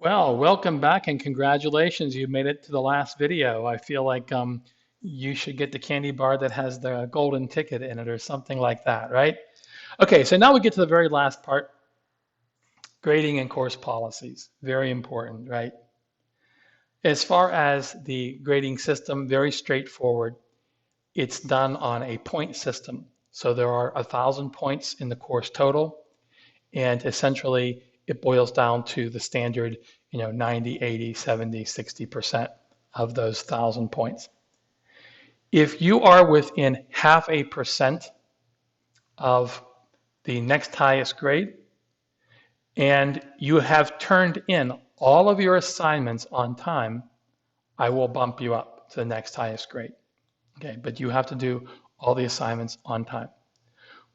Well, welcome back and congratulations. You made it to the last video. I feel like you should get the candy bar that has the golden ticket in it or something like that, right? Okay, so now we get to the very last part, grading and course policies. Very important, right? As far as the grading system, very straightforward. It's done on a point system. So there are 1,000 points in the course total, and essentially it boils down to the standard, 90, 80, 70, 60% of those 1,000 points. If you are within 0.5% of the next highest grade and you have turned in all of your assignments on time, I will bump you up to the next highest grade. Okay, but you have to do all the assignments on time,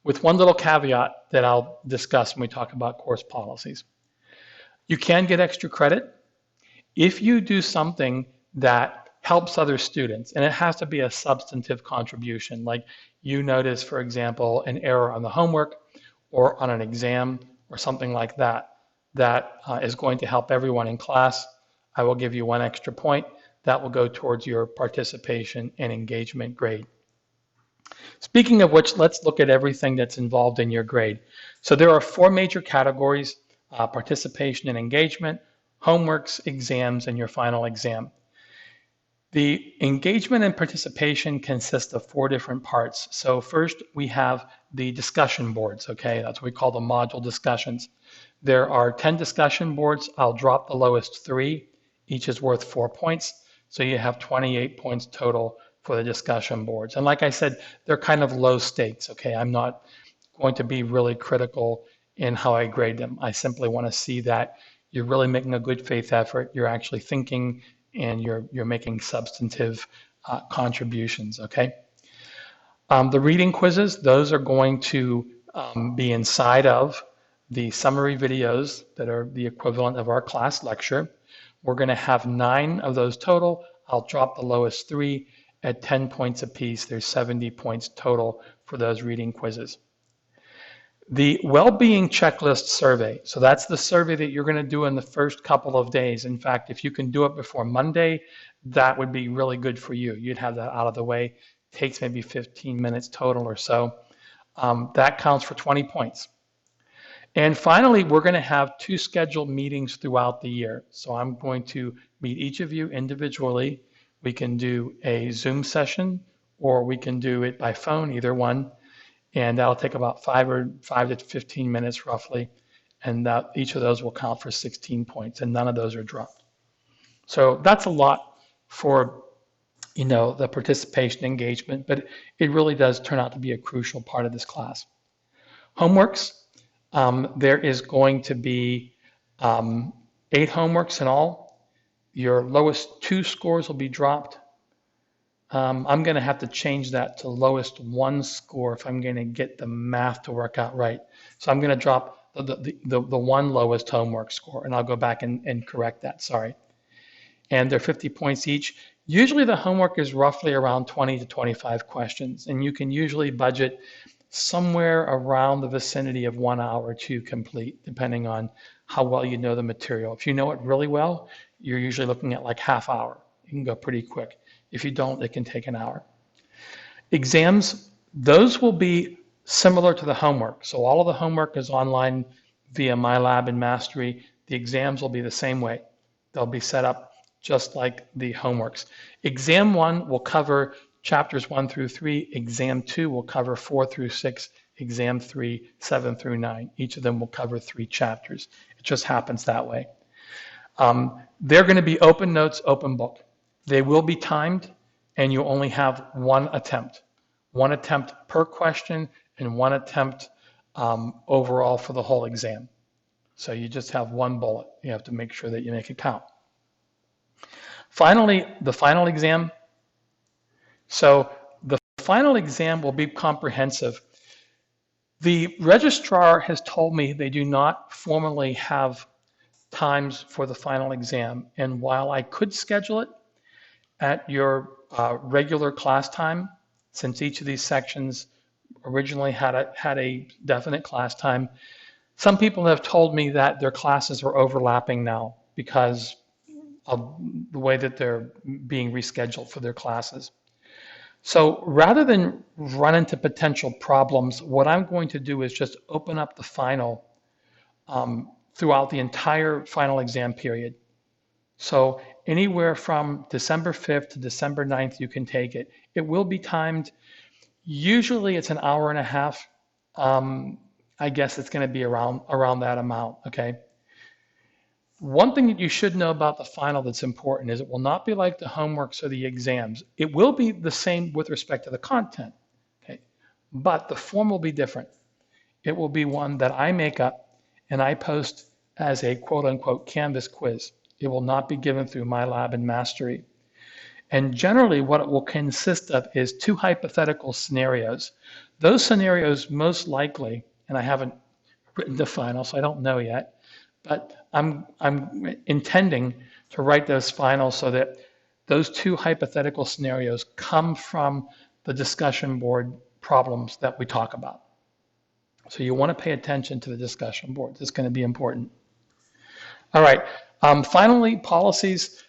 with one little caveat that I'll discuss when we talk about course policies. You can get extra credit if you do something that helps other students, and it has to be a substantive contribution, like you notice, for example, an error on the homework or on an exam or something like that, that is going to help everyone in class. I will give you 1 extra point. That will go towards your participation and engagement grade. Speaking of which, let's look at everything that's involved in your grade. So there are 4 major categories: participation and engagement, homeworks, exams, and your final exam. The engagement and participation consist of 4 different parts. So first we have the discussion boards, okay? That's what we call the module discussions. There are 10 discussion boards. I'll drop the lowest 3. Each is worth 4 points. So you have 28 points total for the discussion boards. And like I said, they're kind of low stakes, okay? I'm not going to be really critical in how I grade them. I simply want to see that you're really making a good faith effort, you're actually thinking, and you're making substantive contributions, okay? The reading quizzes, those are going to be inside of the summary videos that are the equivalent of our class lecture. We're going to have 9 of those total. I'll drop the lowest 3 at 10 points apiece. There's 70 points total for those reading quizzes. The well-being checklist survey. So that's the survey that you're going to do in the first couple of days. In fact, if you can do it before Monday, that would be really good for you. You'd have that out of the way. Takes maybe 15 minutes total or so. That counts for 20 points. And finally, we're going to have 2 scheduled meetings throughout the year. So I'm going to meet each of you individually. We can do a Zoom session, or we can do it by phone, either one. And that'll take about 5 to 15 minutes roughly. And each of those will count for 16 points, and none of those are dropped. So that's a lot for the participation engagement, but it really does turn out to be a crucial part of this class. Homeworks. There is going to be 8 homeworks in all. Your lowest 2 scores will be dropped. I'm going to have to change that to lowest 1 score if I'm going to get the math to work out right. So I'm going to drop the 1 lowest homework score, and I'll go back and correct that, sorry. And they're 50 points each. Usually the homework is roughly around 20 to 25 questions, and you can usually budget somewhere around the vicinity of 1 hour to complete, depending on how well you know the material. If you know it really well, you're usually looking at like half hour. You can go pretty quick. If you don't, it can take an hour. Exams, those will be similar to the homework. So all of the homework is online via MyLab and Mastery. The exams will be the same way. They'll be set up just like the homeworks. Exam 1 will cover chapters 1 through 3. Exam 2 will cover 4 through 6. Exam 3, 7 through 9. Each of them will cover 3 chapters. It just happens that way. They're going to be open notes, open book. They will be timed, and you only have 1 attempt. 1 attempt per question and 1 attempt overall for the whole exam. So you just have 1 bullet. You have to make sure that you make it count. Finally, the final exam. So the final exam will be comprehensive. The registrar has told me they do not formally have times for the final exam. And while I could schedule it at your regular class time, since each of these sections originally had a definite class time, some people have told me that their classes are overlapping now because of the way that they're being rescheduled for their classes. So rather than run into potential problems, what I'm going to do is just open up the final throughout the entire final exam period. So anywhere from December 5th to December 9th, you can take it. It will be timed. Usually it's an hour and a half. I guess it's going to be around that amount, okay? One thing that you should know about the final that's important is it will not be like the homeworks or the exams. It will be the same with respect to the content, okay? But the form will be different. It will be one that I make up and I post as a quote unquote Canvas quiz. It will not be given through MyLab and Mastery. And generally what it will consist of is 2 hypothetical scenarios. Those scenarios most likely, and I haven't written the final, so I don't know yet, but I'm intending to write those finals so that those 2 hypothetical scenarios come from the discussion board problems that we talk about. So you want to pay attention to the discussion board. It's going to be important. All right. Finally, policies.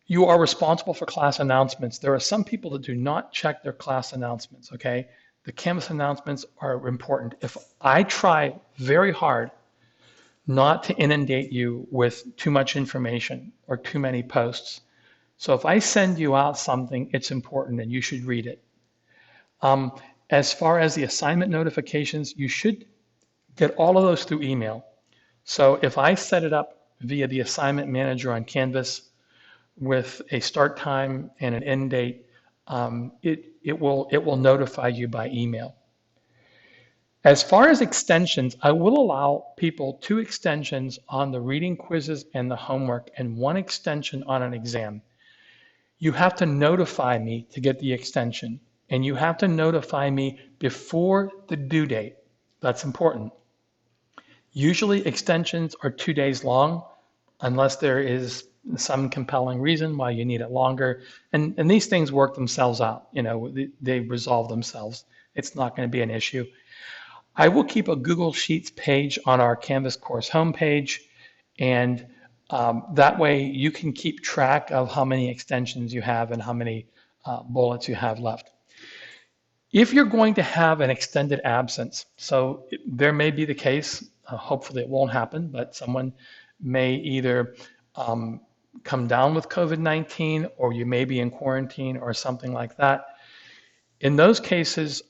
You are responsible for class announcements. There are some people that do not check their class announcements, okay? The Canvas announcements are important. If I try very hard not to inundate you with too much information or too many posts. So if I send you out something, it's important and you should read it. As far as the assignment notifications, you should get all of those through email. So if I set it up via the assignment manager on Canvas with a start time and an end date, it will notify you by email. As far as extensions, I will allow people 2 extensions on the reading quizzes and the homework and 1 extension on an exam. You have to notify me to get the extension, and you have to notify me before the due date. That's important. Usually extensions are 2 days long, unless there is some compelling reason why you need it longer. And these things work themselves out. You know, they resolve themselves. It's not going to be an issue. I will keep a Google Sheets page on our Canvas course homepage, and that way you can keep track of how many extensions you have and how many bullets you have left. If you're going to have an extended absence, so there may be the case, hopefully it won't happen, but someone may either come down with COVID-19 or you may be in quarantine or something like that. In those cases,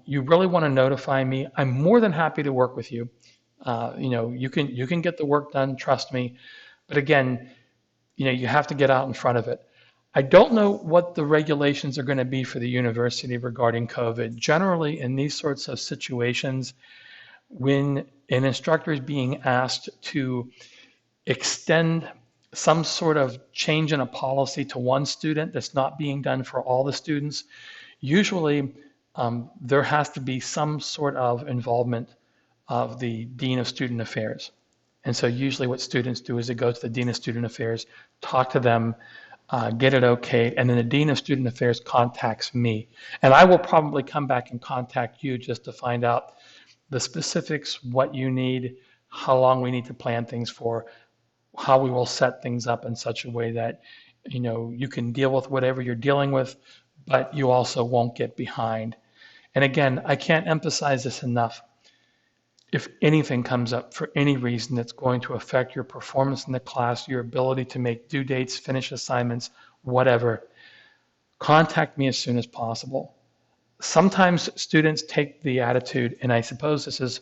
you really want to notify me. I'm more than happy to work with you. You know, you can get the work done, trust me. But again, you know, you have to get out in front of it. I don't know what the regulations are going to be for the university regarding COVID. Generally, in these sorts of situations, when an instructor is being asked to extend some sort of change in a policy to one student that's not being done for all the students, usually there has to be some sort of involvement of the Dean of Student Affairs. And so usually what students do is they go to the Dean of Student Affairs, talk to them, get it okay, and then the Dean of Student Affairs contacts me. And I will probably come back and contact you just to find out the specifics, what you need, how long we need to plan things for, how we will set things up in such a way that, you know, you can deal with whatever you're dealing with, but you also won't get behind. And again, I can't emphasize this enough. If anything comes up for any reason that's going to affect your performance in the class, your ability to make due dates, finish assignments, whatever, contact me as soon as possible. Sometimes students take the attitude, and I suppose this is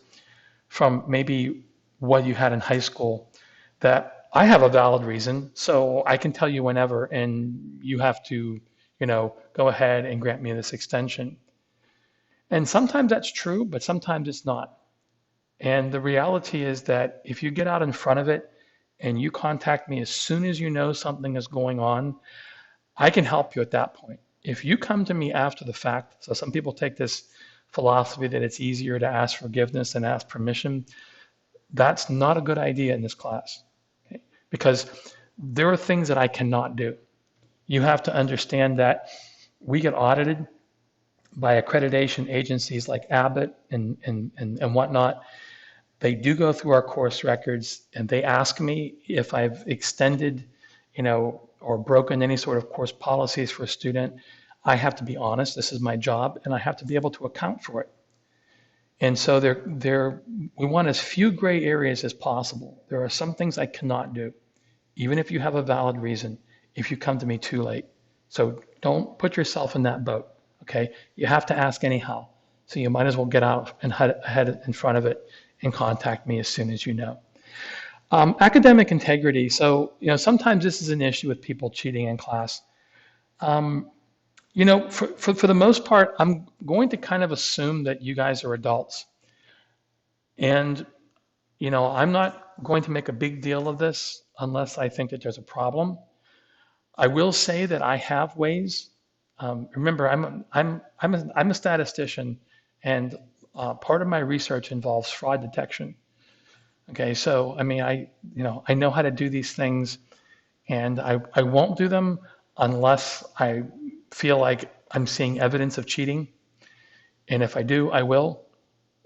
from maybe what you had in high school, that I have a valid reason, so I can tell you whenever, and you have to, you know, go ahead and grant me this extension. And sometimes that's true, but sometimes it's not. And the reality is that if you get out in front of it and you contact me as soon as you know something is going on, I can help you at that point. If you come to me after the fact, so some people take this philosophy that it's easier to ask forgiveness than ask permission, that's not a good idea in this class, okay? Because there are things that I cannot do. You have to understand that we get audited by accreditation agencies like Abbott and whatnot. They do go through our course records and they ask me if I've extended, or broken any sort of course policies for a student. I have to be honest. This is my job, and I have to be able to account for it. And so we want as few gray areas as possible. There are some things I cannot do, even if you have a valid reason, if you come to me too late. So don't put yourself in that boat, okay? You have to ask anyhow. So you might as well get out and head in front of it and contact me as soon as you know. Academic integrity. So, sometimes this is an issue with people cheating in class. For the most part, I'm going to kind of assume that you guys are adults. And, I'm not going to make a big deal of this unless I think that there's a problem. I will say that I have ways. Remember, I'm a statistician, and part of my research involves fraud detection. Okay, so I mean, I know how to do these things, and I won't do them unless I feel like I'm seeing evidence of cheating. And if I do, I will.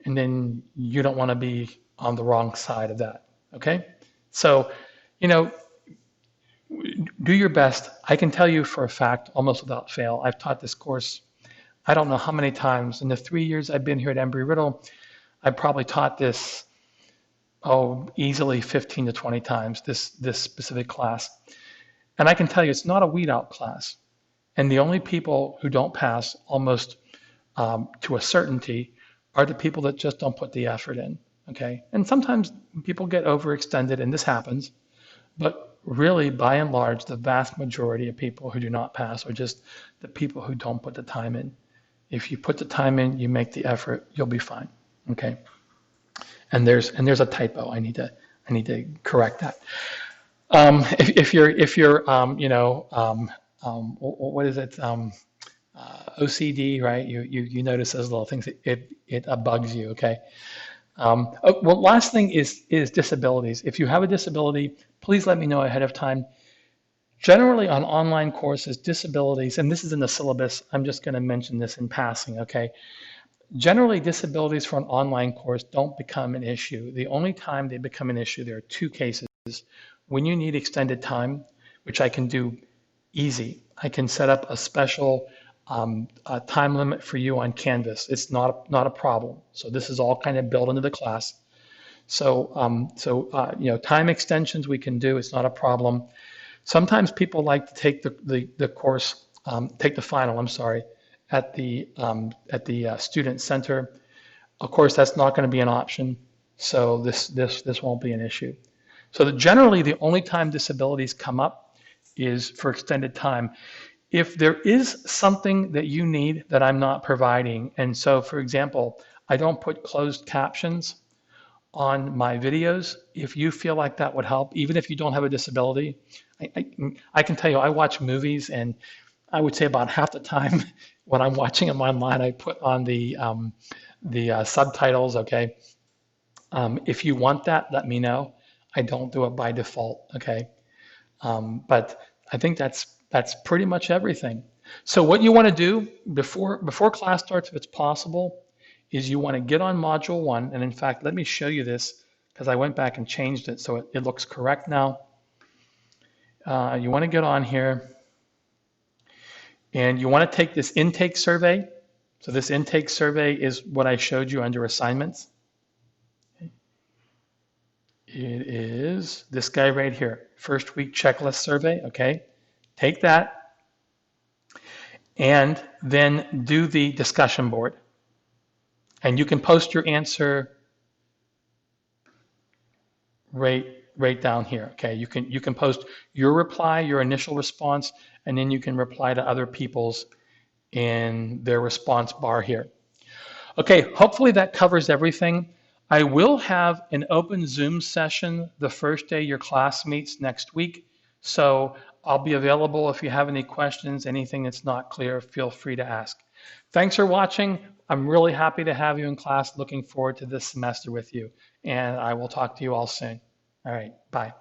And then you don't want to be on the wrong side of that. Okay, so do your best. I can tell you for a fact, almost without fail, I've taught this course, I don't know how many times. In the 3 years I've been here at Embry-Riddle, I've probably taught this, easily 15 to 20 times, this specific class. And I can tell you it's not a weed out class. And the only people who don't pass almost to a certainty are the people that just don't put the effort in, okay? And sometimes people get overextended, and this happens, but really, by and large, the vast majority of people who do not pass are just the people who don't put the time in. If you put the time in, you make the effort, you'll be fine, okay? And there's a typo. I need to correct that. If you're what is it? OCD, right? You notice those little things. It bugs you, okay? Well, last thing is disabilities. If you have a disability, please let me know ahead of time. Generally on online courses, disabilities, and this is in the syllabus, I'm just going to mention this in passing, okay? Generally, disabilities for an online course don't become an issue. The only time they become an issue, there are two cases. When you need extended time, which I can do easy. I can set up a special time limit for you on Canvas. It's not a problem. So this is all kind of built into the class. So time extensions we can do. It's not a problem. Sometimes people like to take the course, take the final, I'm sorry, at the student center. Of course, that's not going to be an option. So this won't be an issue. So generally, the only time disabilities come up is for extended time. If there is something that you need that I'm not providing, and so, for example, I don't put closed captions on my videos, if you feel like that would help, even if you don't have a disability, I can tell you, I watch movies, and I would say about half the time when I'm watching them online, I put on the subtitles, okay? If you want that, let me know. I don't do it by default, okay? But I think that's pretty much everything. So what you want to do before class starts, if it's possible, is you want to get on module 1. And in fact, let me show you this because I went back and changed it so it looks correct now. You want to get on here and you want to take this intake survey. So this intake survey is what I showed you under assignments. It is this guy right here, first week checklist survey, okay? Take that and then do the discussion board. And you can post your answer right down here, okay? You can post your reply, your initial response, and then you can reply to other people's in their response bar here. Okay, hopefully that covers everything. I will have an open Zoom session the first day your class meets next week. So I'll be available if you have any questions, anything that's not clear, feel free to ask. Thanks for watching. I'm really happy to have you in class. Looking forward to this semester with you. And I will talk to you all soon. All right, bye.